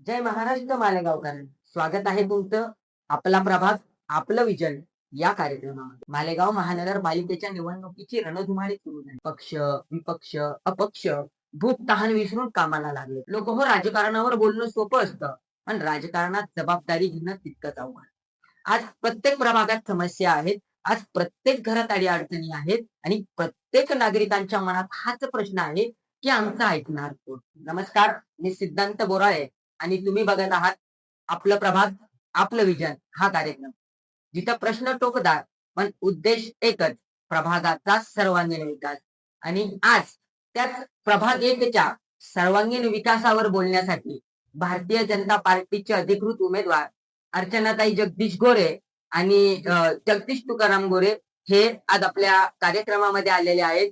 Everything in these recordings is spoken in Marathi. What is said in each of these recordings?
जय महाराष्ट्र मालेगावकर. स्वागत आहे तुमचं आपला प्रभाग आपलं विजन या कार्यक्रमामध्ये. मालेगाव महानगरपालिकेच्या निवडणुकीची रणधुमाळी सुरू झाली. पक्ष, विपक्ष, अपक्ष भूत तहान विसरून कामाला लागले. लोक हो राजकारणावर बोलणं सोपं असतं, पण राजकारणात जबाबदारी घेणं तितकंच अवघड. आज प्रत्येक प्रभागात समस्या आहेत. आज प्रत्येक घरात अडचणी आहेत आणि प्रत्येक नागरिकांच्या मनात हाच प्रश्न आहे की आमचं ऐकणार कोण. नमस्कार, मी सिद्धांत बोराळे आणि तुम्ही बघत आहात आपलं प्रभाग आपलं विजन हा कार्यक्रम, जिथं प्रश्न टोकदार पण उद्देश एकच, प्रभागाचा सर्वांगीण विकास. आणि आज त्याच प्रभाग एकच्या सर्वांगीण विकासावर बोलण्यासाठी भारतीय जनता पार्टीचे अधिकृत उमेदवार अर्चनाताई जगदीश गोरे आणि जगदीश तुकाराम गोरे हे आज आपल्या कार्यक्रमामध्ये आलेले आहेत.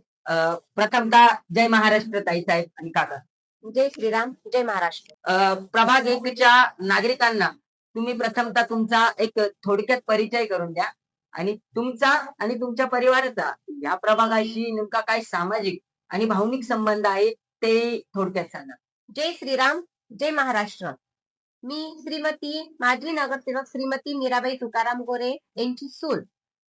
प्रथमतः जय महाराष्ट्र ताई साहेब आणि काका. जय श्रीराम, जय महाराष्ट्र. प्रभाग एकच्या नागरिकांना तुम्ही प्रथमतः तुमचा एक थोडक्यात परिचय करून द्या आणि तुमचा आणि तुमच्या परिवाराचा या प्रभागाशी नेमका काय सामाजिक आणि भावनिक संबंध आहे ते थोडक्यात सांगा. जय श्रीराम, जय महाराष्ट्र. मी श्रीमती माजी नगरसेवक श्रीमती मीराबाई तुकाराम गोरे यांची सून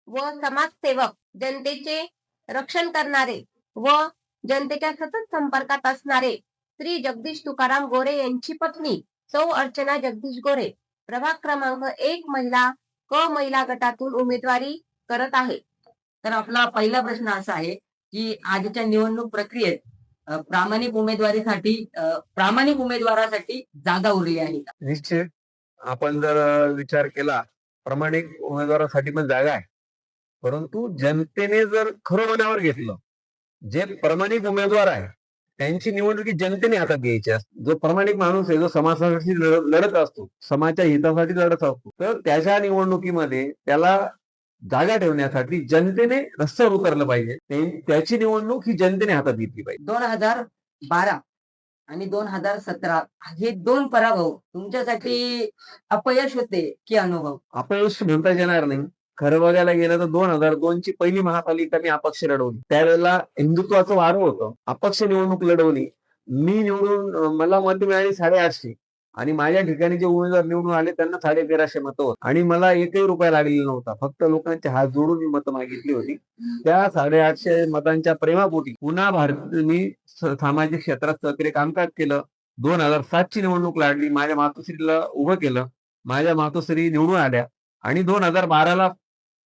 व समाजसेवक, जनतेचे रक्षण करणारे व जनतेच्या सतत संपर्कात असणारे श्री जगदीश तुकाराम गोरे यांची पत्नी सौ अर्चना जगदीश गोरे प्रभाग क्रमांक 1 महिला क महिला गटातून उमेदवारी करत आहे. तर आपला पहिला प्रश्न असा आहे की आजच्या निवडणूक प्रक्रियेत प्रामाणिक उमेदवारासाठी जागा उरली आहे का? निश्चित. आपण जर विचार केला, प्रामाणिक उमेदवारासाठी पण जागा आहे, परंतु जनतेने जर खरं मनावर घेतलं, जे प्रामाणिक उमेदवार आहे त्यांची निवडणुकी जनतेने हातात घ्यायची असते. जो प्रामाणिक माणूस आहे, जो समाजासाठी लढत असतो, समाजाच्या हितासाठी लढत असतो, तर त्याच्या निवडणुकीमध्ये त्याला जागा ठेवण्यासाठी जनतेने रस्त्यावर उतरलं पाहिजे. त्याची निवडणूक ही जनतेने हातात घेतली पाहिजे. 2012 आणि 2017 हे दोन पराभव तुमच्यासाठी अपयश होते की अनुभव? अपयश म्हणता येणार नाही. खरं बघायला गेलं तर 2002 ची पहिली महापालिका मी अपक्ष लढवली. त्यावेळेला हिंदुत्वाचं वारं होतं. अपक्ष निवडणूक लढवली. मी निवडून मला मत मिळाली 850 आणि माझ्या ठिकाणी जे उमेदवार निवडून आले त्यांना 1350 मतं होत आणि मला एकही रुपया लागलेला नव्हता. फक्त लोकांचे हात जोडून मी मतं मागितली होती. त्या 850 मतांच्या प्रेमापोटी पुन्हा मी सामाजिक क्षेत्रात सक्रिय कामकाज केलं. 2007 ची निवडणूक लढली. माझ्या मातोश्रीला उभं केलं. माझ्या मातोश्री निवडून आल्या आणि 2012ला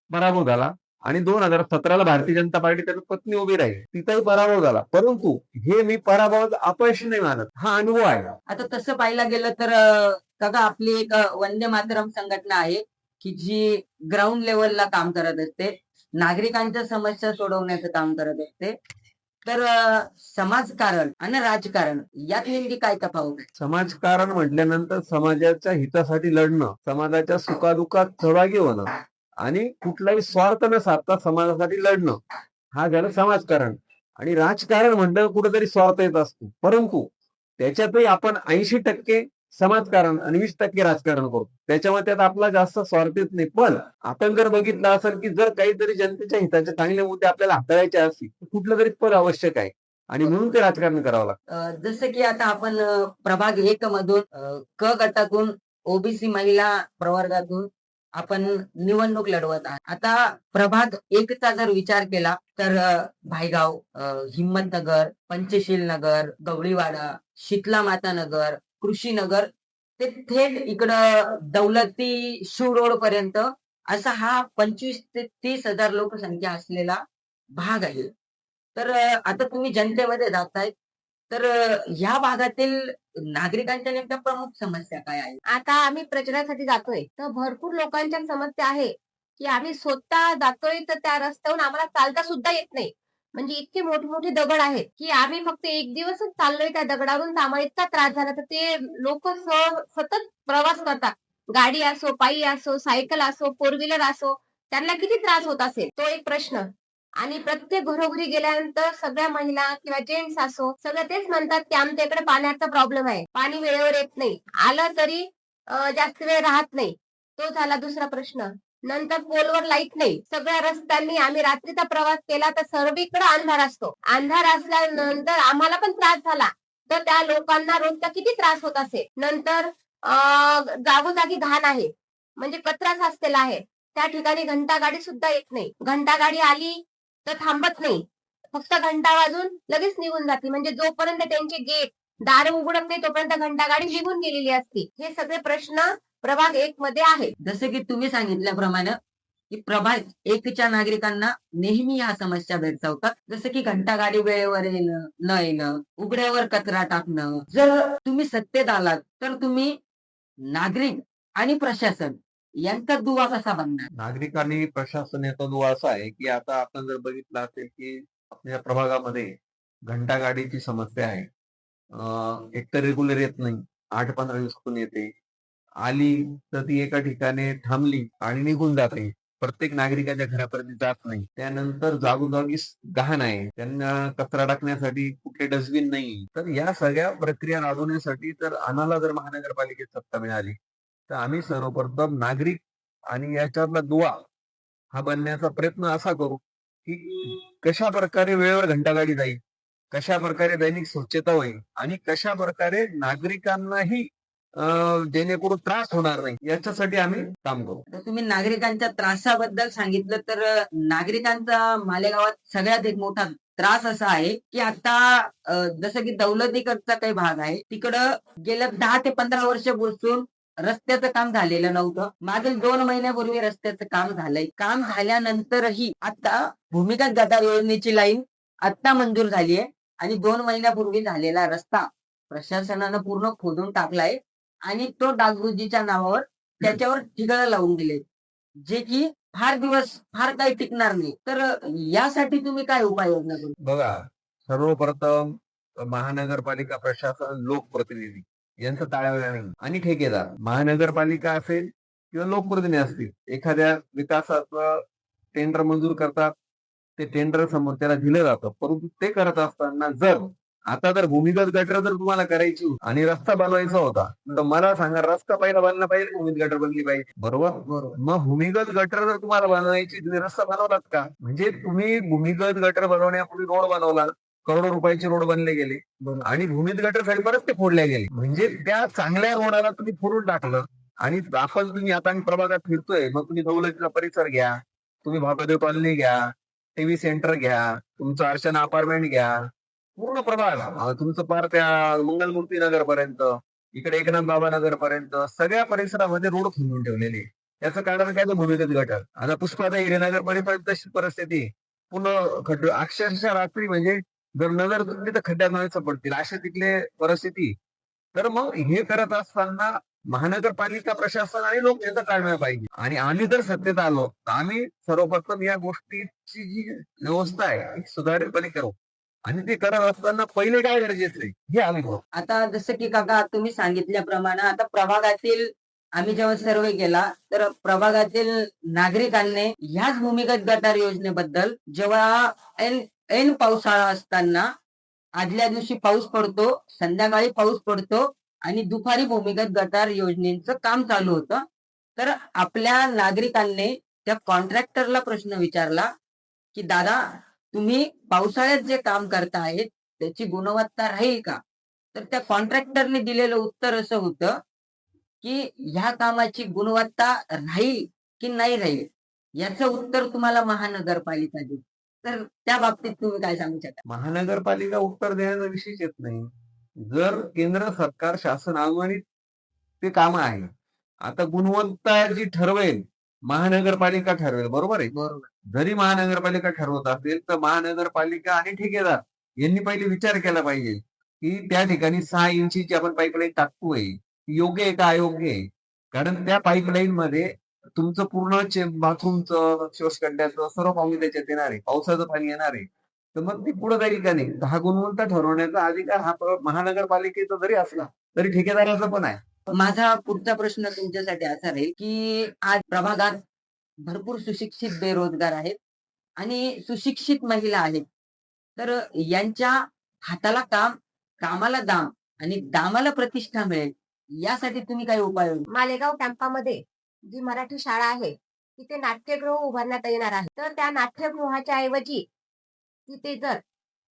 पराभव झाला आणि 2017ला भारतीय जनता पार्टी त्याची पत्नी उभी राहिली, तिथंही पराभव झाला. परंतु हे मी पराभवाचं अपयश नाही मानत, हा अनुभव आहे. आता तसं पाहायला गेलं तर काका, आपली एक वंदे मातरम संघटना आहे की जी ग्राउंड लेवलला काम करत असते, नागरिकांच्या समस्या सोडवण्याचं काम करत असते. तर समाजकारण आणि राजकारण यात नेमकी काय तफावत आहे? समाजकारण म्हटल्यानंतर समाजाच्या हितासाठी लढणं, समाजाच्या सुखादुखात सहभागी होणं आणि कुठलाही स्वार्थ न साधता समाजासाठी लढणं, हा झालं समाजकारण. आणि राजकारण म्हणलं कुठेतरी स्वार्थ येत असतो, परंतु त्याच्यातही आपण 80% समाजकारण आणि 20% राजकारण करतो. त्याच्यामध्ये त्यात आपला जास्त स्वार्थ येत नाही. पण आपण जर बघितलं असेल की जर काहीतरी जनतेच्या हिताचे चांगले मुद्दे आपल्याला हाताळायचे असतील तर कुठलं तरी पद आवश्यक आहे आणि म्हणून ते राजकारण करावं लागतं. जसं की आता आपण प्रभाग 1 मधून क गटातून ओबीसी महिला प्रवर्गातून आपण निवडणूक लढवत आहात. आता प्रभाग 1चा जर विचार केला तर भायगाव, हिम्मतनगर, पंचशील नगर, गवळीवाडा, शीतला माता नगर, कृषी नगर ते थेट इकडं दौलती शिव रोड पर्यंत असा हा 25 ते 30 हजार लोकसंख्या असलेला भाग आहे. तर आता तुम्ही जनतेमध्ये जाताय, तर ह्या भागातील नागरिकांच्या नेमक्या प्रमुख समस्या काय आहेत? आता आम्ही प्रचारासाठी जातोय तर भरपूर लोकांच्या समस्या आहे की आम्ही स्वतः जातोय तर त्या रस्त्यावरून आम्हाला चालता सुद्धा येत नाही. म्हणजे इतके मोठे मोठे दगड आहेत की आम्ही फक्त एक दिवसच चाललोय त्या दगडावरून तर आम्हाला इतका त्रास झाला. तर ते लोक सतत प्रवास करतात, गाडी असो, पायी असो, सायकल असो, फोर व्हीलर असो, त्यांना किती त्रास होत असेल तो एक प्रश्न. आणि प्रत्येक घरोघरी गेल्यानंतर सगळ्या महिला किंवा जेंट्स असो सगळे तेच म्हणतात की आमच्या इकडे पाण्याचा प्रॉब्लेम आहे, पाणी वेळेवर येत नाही, आलं तरी जास्त वेळ राहत नाही. तो झाला दुसरा प्रश्न. नंतर पोलवर लाईट नाही. सगळ्या रस्त्यांनी आम्ही रात्रीचा प्रवास केला तर सर्वीकडे अंधार असतो. अंधार असल्यानंतर आम्हाला पण त्रास झाला तर त्या लोकांना रोजचा किती त्रास होत असेल. नंतर जागोजागी घाण आहे, म्हणजे कचरा साचलेला आहे. त्या ठिकाणी घंटागाडी सुद्धा येत नाही. घंटागाडी आली तर थांबत नाही. फक्त घंटा वाजून लगेच निघून जाते. म्हणजे जोपर्यंत त्यांचे गेट, दार उघडत नाही तोपर्यंत घंटागाडी निघून गेलेली असते. हे सगळे प्रश्न प्रभाग 1 मध्ये आहेत. जसं की तुम्ही सांगितल्याप्रमाणे की प्रभाग एकच्या नागरिकांना नेहमी ह्या समस्या भेडसावतात. जसं की घंटागाडी वेळेवर येणं, न येणं, उघड्यावर कचरा टाकणं. जर तुम्ही सत्तेत आलात तर तुम्ही नागरिक आणि प्रशासन यांचा दुवा कसा बनणार? नागरिक आणि प्रशासन याचा दुवा असा आहे की आता आपण जर बघितलं असेल की आपल्या प्रभागामध्ये घंटागाडीची समस्या आहे. एकतर रेग्युलर येत नाही, 8-15 दिवसातून येते. आली तर ती एका ठिकाणी थांबली आणि निघून जाते. प्रत्येक नागरिकाच्या घरापर्यंत जात नाही. त्यानंतर जागोजागी घाण आहे. त्यांना कचरा टाकण्यासाठी कुठले डस्टबिन नाही. तर या सगळ्या प्रक्रिया राबवण्यासाठी तर आम्हाला जर महानगरपालिकेत सत्ता मिळाली तर आम्ही सर्वप्रथम नागरिक आणि याच्यातला दुवा हा बनण्याचा प्रयत्न असा करू की कशा प्रकारे वेळेवर घंटागाडी जाईल, कशा प्रकारे दैनिक स्वच्छता होईल आणि कशा प्रकारे नागरिकांनाही जेणेकरून त्रास होणार नाही याच्यासाठी आम्ही काम करू. तर तुम्ही नागरिकांच्या त्रासाबद्दल सांगितलं तर नागरिकांचा मालेगावात सगळ्यात एक मोठा त्रास असा आहे की आता जसं की दौलतीकडचा काही भाग आहे तिकडं गेल्या 10 ते 15 वर्षापासून रस्त्याचं काम झालेलं नव्हतं. मागील 2 महिन्यापूर्वी रस्त्याचं काम झालंय. काम झाल्यानंतरही आता भूमिगत गटार योजनेची लाईन आता मंजूर झाली आहे आणि 2 महिन्यापूर्वी झालेला रस्ता प्रशासनानं पूर्ण खोदून टाकलाय आणि तो डागडुजीच्या नावावर त्याच्यावर ठिगळं लावून दिले, जे की फार काही टिकणार नाही. तर यासाठी तुम्ही काय उपाययोजना करू? बघा, सर्वप्रथम महानगरपालिका प्रशासन, लोकप्रतिनिधी यांचं ताळमेळ नाही आणि ठेकेदार. महानगरपालिका असेल किंवा लोकप्रतिनिधी असतील, एखाद्या विकासाचं टेंडर मंजूर करतात. ते टेंडर समोर त्याला दिलं जातं, परंतु ते करत असताना आता जर भूमिगत गटर जर तुम्हाला करायची आणि रस्ता बनवायचा होता तर मला सांगा, रस्ता पहिला बनला पाहिजे, भूमिगत गटर बनली पाहिजे, बरोबर? मग भूमिगत गटर जर तुम्हाला बनवायची, तुम्ही रस्ता बनवलात का? म्हणजे तुम्ही भूमिगत गटर बनवण्यापूर्वी रोड बनवला, करोडो रुपयाचे रोड बनले गेले आणि भूमिगत गटरसाठी परत ते फोडले गेले. म्हणजे त्या चांगल्या रोडाला तुम्ही फोडून टाकलं. आणि आपण तुम्ही आता आम्ही प्रभागात फिरतोय, मग तुम्ही दौलतीचा परिसर घ्या, तुम्ही भागवदेव कॉलनी घ्या, टीव्ही सेंटर घ्या, तुमचं अर्चना अपार्टमेंट घ्या, पूर्ण प्रभाग तुमचं पार त्या मंगलमूर्ती नगर पर्यंत, इकडे एकनाथ बाबा नगर पर्यंत सगळ्या परिसरामध्ये रोड खिंडून ठेवलेले. याचं कारण काय? तर भूमिगत गटर. आता पुष्पाता हिरेनगर पर्यंत तशी परिस्थिती, पूर्ण खड्डे, अक्षरशः रात्री म्हणजे जर नजर तुटली तर खड्ड्यात नव्हे पडतील, अशी तिथले परिस्थिती. तर मग हे करत असताना महानगरपालिका प्रशासन आणि लोक याचा ताळमेळ पाहिजे. आणि आम्ही जर सत्तेत आलो तर आम्ही सर्वप्रथम या गोष्टीची जी व्यवस्था आहे ती सुधारितपणे करू. आणि ते करत असताना पहिले काय गरजेचं आहे हे आम्ही करू. आता जसं की काका तुम्ही सांगितल्याप्रमाणे आता प्रभागातील आम्ही जेव्हा सर्वे केला तर प्रभागातील नागरिकांनी ह्याच भूमिगत गटार योजनेबद्दल जेव्हा ऐन ऐन पावसाळा असताना आदल्या दिवशी पाऊस पडतो, संध्याकाळी पाऊस पडतो आणि दुपारी भूमिगत गटार योजनेचं काम चालू होतं. तर आपल्या नागरिकांनी त्या कॉन्ट्रॅक्टरला प्रश्न विचारला की दादा, तुम्ही पावसाळ्यात जे काम करतायत त्याची गुणवत्ता राहील का? तर त्या कॉन्ट्रॅक्टरने दिलेलं उत्तर असं होतं की ह्या कामाची गुणवत्ता राहील की नाही राहील याचं उत्तर तुम्हाला महानगरपालिका देईल. तर त्या बाबतीत तुम्ही काय सांगू शकता? महानगरपालिका उत्तर देण्याचा विषयच येत नाही. जर केंद्र सरकार शासन अनुदानित ते काम आहे, आता गुणवत्ता जी ठरवेल महानगरपालिका ठरवेल, बरोबर आहे. बरोबर. जरी महानगरपालिका ठरवत असेल तर महानगरपालिका आणि ठेकेदार यांनी पहिले विचार केला पाहिजे की त्या ठिकाणी 6 इंचीची आपण पाईपलाईन टाकतोय, योग्य आहे का अयोग्य आहे? कारण त्या पाईपलाईन मध्ये तुमचं पूर्ण बाथरूमचं, शोषखड्ड्याचं सर्व पाणी त्याच्यात येणार आहे, पावसाचं पाणी येणार आहे. तर मग ती पुढे जाईल का नाही? हा गुणवत्ता ठरवण्याचा अधिकार हा महानगरपालिकेचा जरी असला तरी ठेकेदाराचा पण आहे. माझा पुढचा प्रश्न तुमच्यासाठी असा राहील की आज प्रभागात भरपूर सुशिक्षित बेरोजगार आहेत आणि सुशिक्षित महिला आहेत. तर यांच्या हाताला काम, कामाला दाम आणि दामाला प्रतिष्ठा मिळेल यासाठी तुम्ही काही उपाय मालेगाव कॅम्पामध्ये जी मराठी शाळा आहे तिथे नाट्यगृह उभारण्यात येणार आहे. तर त्या नाट्यगृहाच्या ऐवजी तिथे जर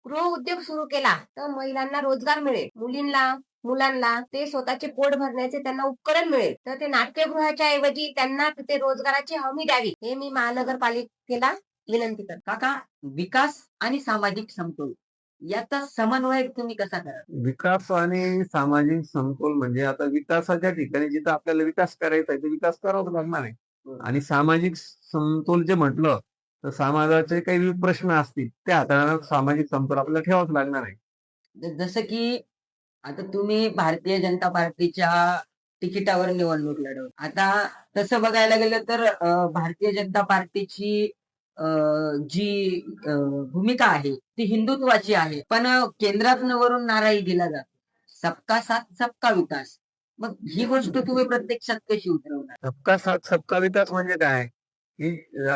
गृह उद्योग सुरू केला तर महिलांना रोजगार मिळेल, मुलांना ते स्वतःचे पोट भरण्याचे त्यांना उपकरण मिळेल. तर ते नाट्यगृहाच्या ऐवजी त्यांना तिथे रोजगाराची हमी द्यावी, हे मी महानगरपालिकेला विनंती करते. काका, विकास आणि सामाजिक समतोल याचा समन्वय तुम्ही कसा करा? विकास आणि सामाजिक समतोल म्हणजे आता विकासाच्या ठिकाणी जिथं आपल्याला विकास करायचा आहे, तो विकास करावाच लागणार आहे. आणि सामाजिक समतोल जे म्हटलं, तर समाजाचे काही प्रश्न असतील, ते हाताळण्याला सामाजिक समतोल आपल्याला ठेवावाच लागणार आहे. जसं की आता तुम्ही भारतीय जनता पार्टीच्या तिकिटावर निवडणूक लढवली. आता तसं बघायला गेलं तर भारतीय जनता पार्टीची अ, जी भूमिका आहे ती हिंदुत्वाची आहे. पण केंद्रात वरून नाराही दिला जातो. सबका साथ सबका विकास. मग ही गोष्ट तुम्ही प्रत्यक्षात कशी उतरवणार? सबका साथ सबका विकास म्हणजे काय, की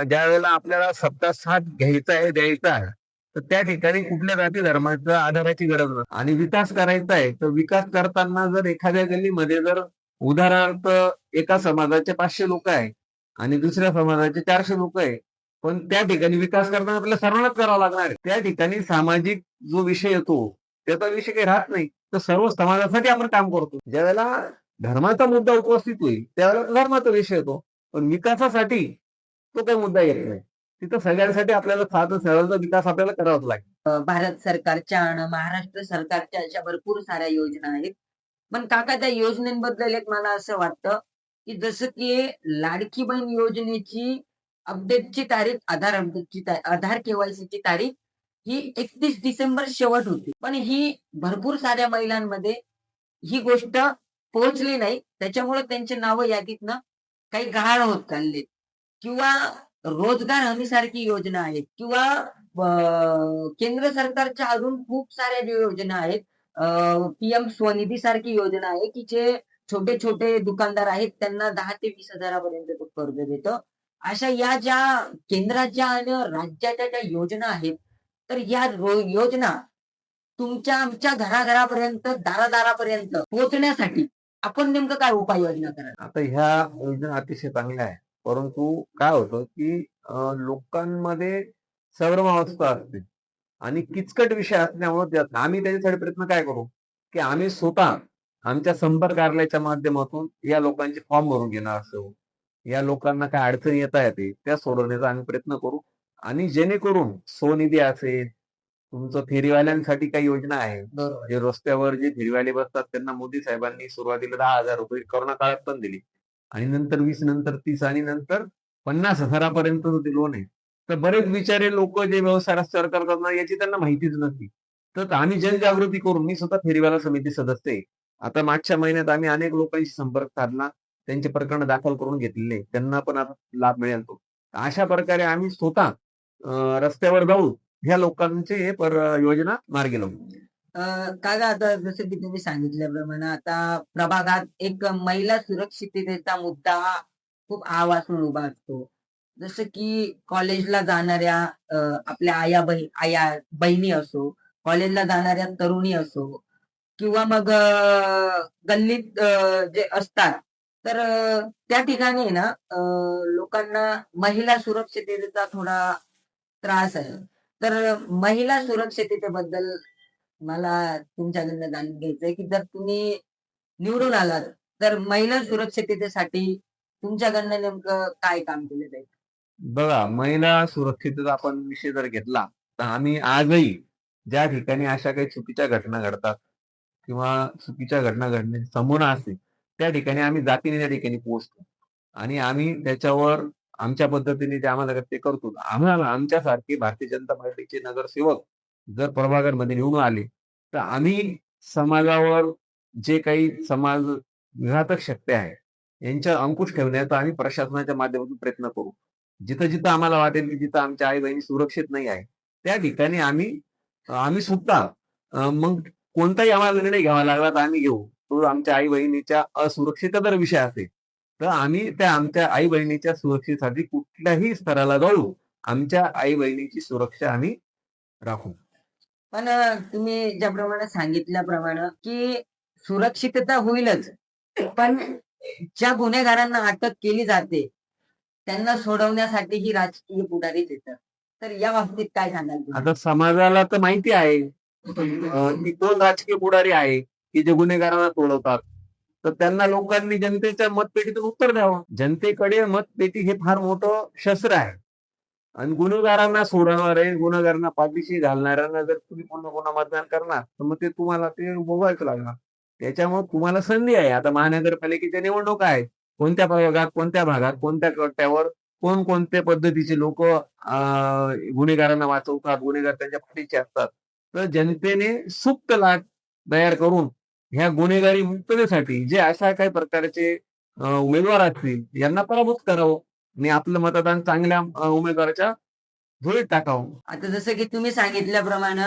ज्या वेळेला आपल्याला सबका साथ घ्यायचा आहे, द्यायचा आहे, तर त्या ठिकाणी कुठल्या जाती धर्माच्या आधाराची गरज नसते. आणि विकास करायचा आहे, तर विकास करताना जर एखाद्या गल्लीमध्ये जर उदाहरणार्थ एका समाजाचे 500 लोक आहे आणि दुसऱ्या समाजाचे 400 लोक आहे, पण त्या ठिकाणी विकास करताना आपल्याला सर्वांनाच करावा लागणार आहे. त्या ठिकाणी सामाजिक जो विषय येतो, त्याचा विषय काही राहत नाही. तर सर्व समाजासाठी आपण काम करतो. ज्यावेळेला धर्माचा मुद्दा उपस्थित होईल त्यावेळेला धर्माचा विषय येतो, पण विकासासाठी तो काही मुद्दा येत नाही. तिथं सगळ्यांसाठी आपल्याला साधं सरळचा विकास आपल्याला करावाच लागेल. भारत सरकारच्या आणि महाराष्ट्र सरकारच्या अशा भरपूर साऱ्या योजना आहेत. पण काका त्या योजनेबद्दल एक मला असं वाटतं, की जसं की लाडकी बहीण योजनेची अपडेटची तारीख, आधार केवायसीची तारीख ही 31 डिसेंबर शेवट होती. पण ही भरपूर साऱ्या महिलांमध्ये ही गोष्ट पोहोचली नाही. त्याच्यामुळे त्यांचे नावं यादीतनं काही गहाळ होत चालले किंवा रोजगार हमीसारखी योजना आहेत किंवा केंद्र सरकारच्या अजून खूप साऱ्या ज्या योजना आहेत, पीएम स्वनिधी सारखी योजना आहे, की जे छोटे-छोटे दुकानदार आहेत त्यांना 10 ते 20,000 पर्यंत तो कर्ज देतं. अशा या ज्या केंद्राच्या आणि राज्याच्या ज्या योजना आहेत, तर या योजना तुमच्या आमच्या घराघरापर्यंत, दारादारापर्यंत पोहोचण्यासाठी आपण नेमकं काय उपाययोजना कराल? आता ह्या योजना अतिशय चांगल्या आहे, परंतु काय होतं, की लोकांमध्ये संभ्रमावस्था असते आणि किचकट विषय असल्यामुळे आम्ही त्याच्यासाठी प्रयत्न काय करू, की आम्ही स्वतः आमच्या संपर्क कार्यालयाच्या माध्यमातून या लोकांचे फॉर्म भरून घेणार असो, या लोकांना काय अडचणी येता येते त्या सोडवण्याचा आम्ही प्रयत्न करू. आणि जेणेकरून स्वनिधी असेल, तुमचं फेरीवाल्यांसाठी काही योजना आहे, बरोबर. जे रस्त्यावर जे फेरीवाले बसतात त्यांना मोदी साहेबांनी सुरुवातीला 10,000 रुपये कोरोना काळात पण दिली आणि नंतर 20, नंतर 30 आणि नंतर 50,000 ते लोन आहे. तर बरेच बिचारे लोक जे व्यवसाय रस्त्यावर करतात ना, याची त्यांना माहितीच नसती. तर आम्ही जनजागृती करून, मी स्वतः फेरीवाला समिती सदस्य आहे. आता मागच्या महिन्यात आम्ही अनेक लोकांशी संपर्क साधला, त्यांचे प्रकरण दाखल करून घेतलेले, त्यांना पण आता लाभ मिळेल तो. अशा प्रकारे आम्ही स्वतः रस्त्यावर जाऊन ह्या लोकांचे योजना मार्गी लावू. काका, आता जसं की तुम्ही सांगितल्याप्रमाणे आता प्रभागात एक महिला सुरक्षिततेचा मुद्दा हा खूप आवाजून उभा असतो. जसं की कॉलेजला जाणाऱ्या आपल्या आया बहिणी असो, कॉलेजला जाणाऱ्या तरुणी असो किंवा मग गल्लीत जे असतात, तर त्या ठिकाणी आहे ना लोकांना महिला सुरक्षिततेचा थोडा त्रास आहे. तर महिला सुरक्षिततेबद्दल मला तुमच्याकडनं जाणून घ्यायचंय, की जर तुम्ही निवडून आलात, तर महिला सुरक्षिततेसाठी तुमच्याकडनं नेमकं काय काम केलं जाईल? बघा, महिला सुरक्षिततेचा आपण विषय जर घेतला, तर आम्ही आजही ज्या ठिकाणी अशा काही चुकीच्या घटना घडतात किंवा चुकीच्या घटना घडण्याची संभावना असते, त्या ठिकाणी आम्ही जातीने त्या ठिकाणी पोहोचतो आणि आम्ही त्याच्यावर आमच्या पद्धतीने जे आम्हाला ते करतो. आम्हाला आमच्यासारखे भारतीय जनता पार्टीचे नगरसेवक जर प्रभागामध्ये निवडून आले, तर आम्ही समाजावर जे काही समाज घातक शक्ती आहे, यांच्यावर अंकुश ठेवण्याचा आम्ही प्रशासनाच्या माध्यमातून प्रयत्न करू. जिथं-जिथं आम्हाला वाटेल, की जिथं आमच्या आई-बहिणी सुरक्षित नाही आहे, त्या ठिकाणी आम्ही सुद्धा मग कोणताही आम्हाला निर्णय घ्यावा लागला तर आम्ही घेऊ. तो आमच्या आई-बहिणीच्या असुरक्षितता जर विषय असेल, तर आम्ही त्या आमच्या आई-बहिणीच्या सुरक्षेसाठी कुठल्याही स्तराला जाऊ. आमच्या आई-बहिणीची सुरक्षा आम्ही राखू. पण तुम्ही ज्याप्रमाणे सांगितल्याप्रमाणे, की सुरक्षितता होईलच, पण ज्या गुन्हेगारांना अटक केली जाते, त्यांना सोडवण्यासाठीही राजकीय पुढारीच येतात. तर या बाबतीत काय सांगाल तुम्ही? आता समाजाला तर माहिती आहे की कोण राजकीय पुढारी आहे की जे गुन्हेगारांना सोडवतात. तर त्यांना लोकांनी जनतेच्या मतपेटीतून उत्तर द्यावं. जनतेकडे मतपेटी हे फार मोठं शस्त्र आहे. आणि गुन्हेगारांना सोडवणारे, गुन्हेगारांना पाठीशी घालणाऱ्यांना जर तुम्ही पुन्हा पुन्हा मतदान करणार, तर मग ते तुम्हाला ते भोगायचं लागणार. त्याच्यामुळे तुम्हाला संधी आहे. आता महानगरपालिकेच्या निवडणुका आहेत. कोणत्या प्रभागात, कोणत्या भागात, कोणत्या कट्ट्यावर कोणकोणत्या पद्धतीचे लोक गुन्हेगारांना वाचवतात, गुन्हेगार त्यांच्या पाठीशी असतात. तर जनतेने सुप्त लाट तयार करून ह्या गुन्हेगारी मुक्ततेसाठी जे अशा काही प्रकारचे उमेदवार असतील यांना पराभूत करावं आणि आपलं मतदान चांगल्या उमेदवाराच्या झोळीत टाकावं. आता जसं की तुम्ही सांगितल्याप्रमाणे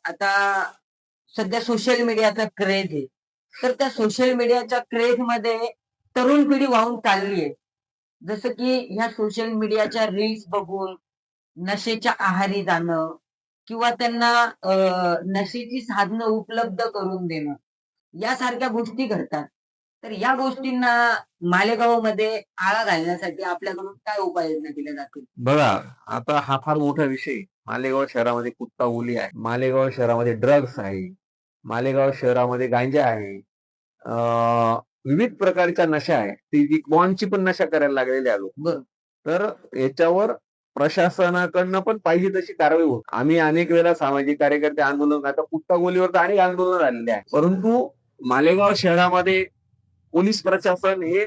आता सध्या सोशल मीडियाचा क्रेज आहे. तर त्या सोशल मीडियाच्या क्रेज मध्ये तरुण पिढी वाहून चालली आहे. जसं की ह्या सोशल मीडियाच्या रील्स बघून नशेच्या आहारी जाणं किंवा त्यांना नशेची साधनं उपलब्ध करून देणं यासारख्या गोष्टी घडतात. तर या गोष्टींना मालेगावमध्ये आळा घालण्यासाठी आपल्याकडून काय उपाययोजना केल्या जातील? बघा, आता हा फार मोठा विषय आहे. मालेगाव शहरामध्ये कुत्ता ओली आहे. मालेगाव शहरामध्ये ड्रग्स आहे. मालेगाव शहरामध्ये गांजा आहे. विविध प्रकारच्या नशा आहे. ती बॉन्डची पण नशा करायला लागलेली आहे लोक. बरं. तर याच्यावर प्रशासनाकडनं पण पाहिजे तशी कारवाई होत. आम्ही अनेक वेळा सामाजिक कार्यकर्ते आंदोलन, आता कुत्ता गोलीवर तर अनेक आंदोलन झालेले आहे. परंतु मालेगाव शहरामध्ये पोलीस प्रशासन हे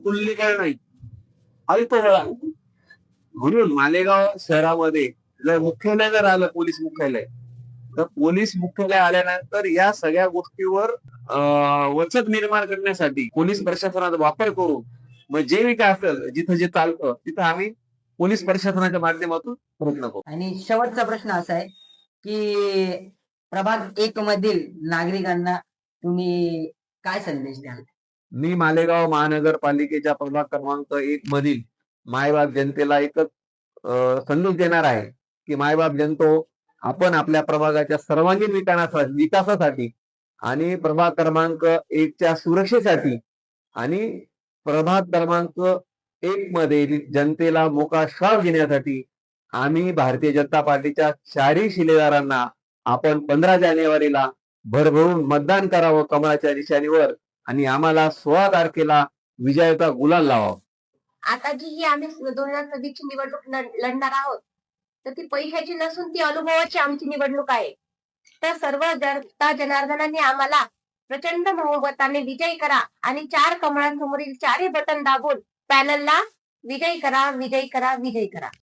तुल्यबळ नाही, अल्पबळ आहे. म्हणून मालेगाव शहरामध्ये जर मुख्यालय जर आलं, पोलीस मुख्यालय, तर पोलीस मुख्यालय आल्यानंतर या सगळ्या गोष्टीवर वचक निर्माण करण्यासाठी पोलीस प्रशासनाचा वापर करून मग जे काय असेल, जिथं जे चालतं तिथं आम्ही पोलीस प्रशासनाच्या माध्यमातून प्रयत्न करू. आणि शेवटचा प्रश्न असा आहे की प्रभाग 1 मधील नागरिकांना तुम्ही काय संदेश द्याल? मी मालेगाव महानगरपालिकेच्या प्रभाग क्रमांक 1 मधील मायबाप जनतेला एकच संदेश देणार आहे की मायबाप जनतो, आपण आपल्या प्रभागाच्या सर्वांगीण विकासासाठी आणि प्रभाग क्रमांक 1 च्या सुरक्षेसाठी आणि प्रभाग क्रमांक 1 मध्ये जनतेला मोकळा श्वास देण्यासाठी आम्ही भारतीय जनता पार्टीच्या चारही शिलेदारांना आपण 15 जानेवारीला भरभरून मतदान करावं कमळाच्या निशाणीवर आणि आम्हाला 16 तारखेला विजयाचा गुलाल लावावा. आता जी ही आम्ही 2026 ची निवडणूक लढणार आहोत, तर ती पैशाची नसून ती अनुभवाची आमची निवडणूक आहे. तर सर्व जनता जनार्दनाने आम्हाला प्रचंड बहुमताने विजयी करा आणि 4 कमळांसमोरील 4ही बटन दाबून पॅनलला विजयी करा, विजयी करा, विजयी करा.